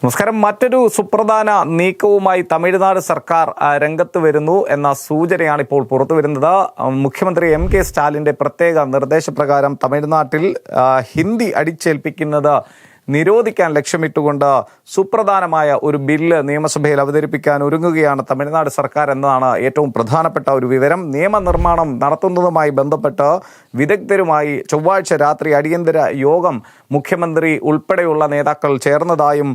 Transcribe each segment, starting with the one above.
നമസ്കാരം. മറ്റൊരു സുപ്രധാന നീക്കവുമായി തമിഴ്നാട് സർക്കാർ രംഗത്ത് വരുന്നു എന്ന സൂചനയാണ് ഇപ്പോൾ പുറത്തു വരുന്നത്. മുഖ്യമന്ത്രി MK സ്റ്റാലിൻ്റെ പ്രത്യേക നിർദ്ദേശപ്രകാരം തമിഴ്നാട്ടിൽ ഹിന്ദി അടിച്ചേൽപ്പിക്കുന്നത് നിരോധിക്കാൻ ലക്ഷ്യമിട്ടുകൊണ്ട് സുപ്രധാനമായ ഒരു ബില്ല് നിയമസഭയിൽ അവതരിപ്പിക്കാൻ ഒരുങ്ങുകയാണ് തമിഴ്നാട് സർക്കാർ എന്നതാണ് ഏറ്റവും പ്രധാനപ്പെട്ട ഒരു വിവരം. നിയമനിർമ്മാണം നടത്തുന്നതുമായി ബന്ധപ്പെട്ട് വിദഗ്ധരുമായി ചൊവ്വാഴ്ച രാത്രി അടിയന്തര യോഗം മുഖ്യമന്ത്രി ഉൾപ്പെടെയുള്ള നേതാക്കൾ ചേർന്നതായും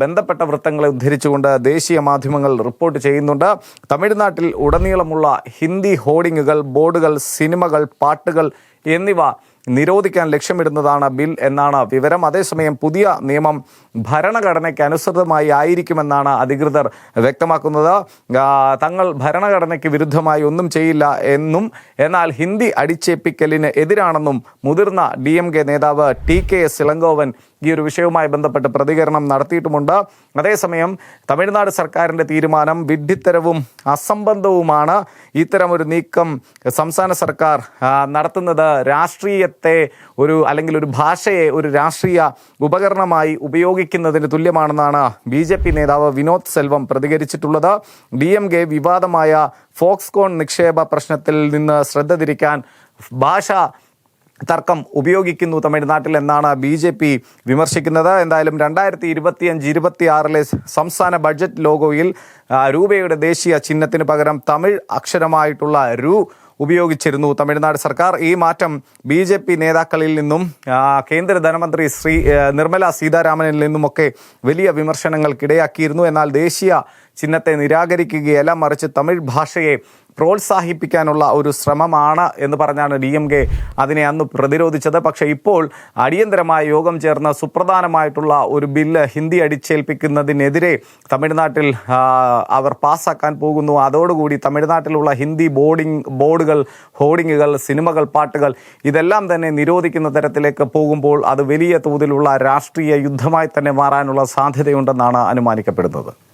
ബന്ധപ്പെട്ട വൃത്തങ്ങളെ ഉദ്ധരിച്ചുകൊണ്ട് ദേശീയ മാധ്യമങ്ങൾ റിപ്പോർട്ട് ചെയ്യുന്നുണ്ട്. തമിഴ്നാട്ടിൽ ഉടനീളമുള്ള ഹിന്ദി ഹോർഡിങ്ങുകൾ, ബോർഡുകൾ, സിനിമകൾ, പാട്ടുകൾ എന്നിവ നിരോധിക്കാൻ ലക്ഷ്യമിടുന്നതാണ് ബിൽ എന്നാണ് വിവരം. അതേസമയം പുതിയ നിയമം ഭരണഘടനയ്ക്ക് അനുസൃതമായി ആയിരിക്കുമെന്നാണ് അധികൃതർ വ്യക്തമാക്കുന്നത്. തങ്ങൾ ഭരണഘടനയ്ക്ക് വിരുദ്ധമായി ഒന്നും ചെയ്യില്ല എന്നും, എന്നാൽ ഹിന്ദി അടിച്ചേൽപ്പിക്കലിന് എതിരാണെന്നും മുതിർന്ന DMK നേതാവ് TKS ഇളങ്കോവൻ ഈ ഒരു വിഷയവുമായി ബന്ധപ്പെട്ട് പ്രതികരണം നടത്തിയിട്ടുമുണ്ട്. അതേസമയം തമിഴ്നാട് സർക്കാരിൻ്റെ തീരുമാനം വിഡ്ഢിത്തരവും അസംബന്ധവുമാണ്. ഇത്തരമൊരു നീക്കം സംസ്ഥാന സർക്കാർ നടത്തുന്നത് രാഷ്ട്രീയത്തെ അല്ലെങ്കിൽ ഒരു ഭാഷയെ ഒരു രാഷ്ട്രീയ ഉപകരണമായി ഉപയോഗിക്കുന്നതിന് തുല്യമാണെന്നാണ് BJP നേതാവ് വിനോദ് സെൽവം പ്രതികരിച്ചിട്ടുള്ളത്. DMK വിവാദമായ ഫോക്സ്കോൺ നിക്ഷേപ പ്രശ്നത്തിൽ നിന്ന് ശ്രദ്ധ തിരിക്കാൻ ഭാഷ തർക്കം ഉപയോഗിക്കുന്നു തമിഴ്നാട്ടിൽ എന്നാണ് BJP വിമർശിക്കുന്നത്. എന്തായാലും 2025-26 സംസ്ഥാന ബഡ്ജറ്റ് ലോഗോയിൽ രൂപയുടെ ദേശീയ ചിഹ്നത്തിന് പകരം തമിഴ് അക്ഷരമായിട്ടുള്ള രൂ ഉപയോഗിച്ചിരുന്നു തമിഴ്നാട് സർക്കാർ. ഈ മാറ്റം BJP നേതാക്കളിൽ നിന്നും കേന്ദ്ര ധനമന്ത്രി നിർമ്മല സീതാരാമനിൽ നിന്നുമൊക്കെ വലിയ വിമർശനങ്ങൾക്കിടയാക്കിയിരുന്നു. എന്നാൽ ദേശീയ ചിഹ്നത്തെ നിരാകരിക്കുകയല്ല, മറിച്ച് തമിഴ് ഭാഷയെ പ്രോത്സാഹിപ്പിക്കാനുള്ള ഒരു ശ്രമമാണ് എന്ന് പറഞ്ഞാണ് DMK അതിനെ അന്ന് പ്രതിരോധിച്ചത്. പക്ഷേ ഇപ്പോൾ അടിയന്തരമായ യോഗം ചേർന്ന് സുപ്രധാനമായിട്ടുള്ള ഒരു ബില്ല് ഹിന്ദി അടിച്ചേൽപ്പിക്കുന്നതിനെതിരെ തമിഴ്നാട്ടിൽ അവർ പാസ്സാക്കാൻ പോകുന്നു. അതോടുകൂടി തമിഴ്നാട്ടിലുള്ള ഹിന്ദി ബോർഡുകൾ, ഹോർഡിങ്ങുകൾ, സിനിമകൾ, പാട്ടുകൾ ഇതെല്ലാം തന്നെ നിരോധിക്കുന്ന തരത്തിലേക്ക് പോകുമ്പോൾ അത് വലിയ തോതിലുള്ള രാഷ്ട്രീയ യുദ്ധമായി തന്നെ മാറാനുള്ള സാധ്യതയുണ്ടെന്നാണ് അനുമാനിക്കപ്പെടുന്നത്.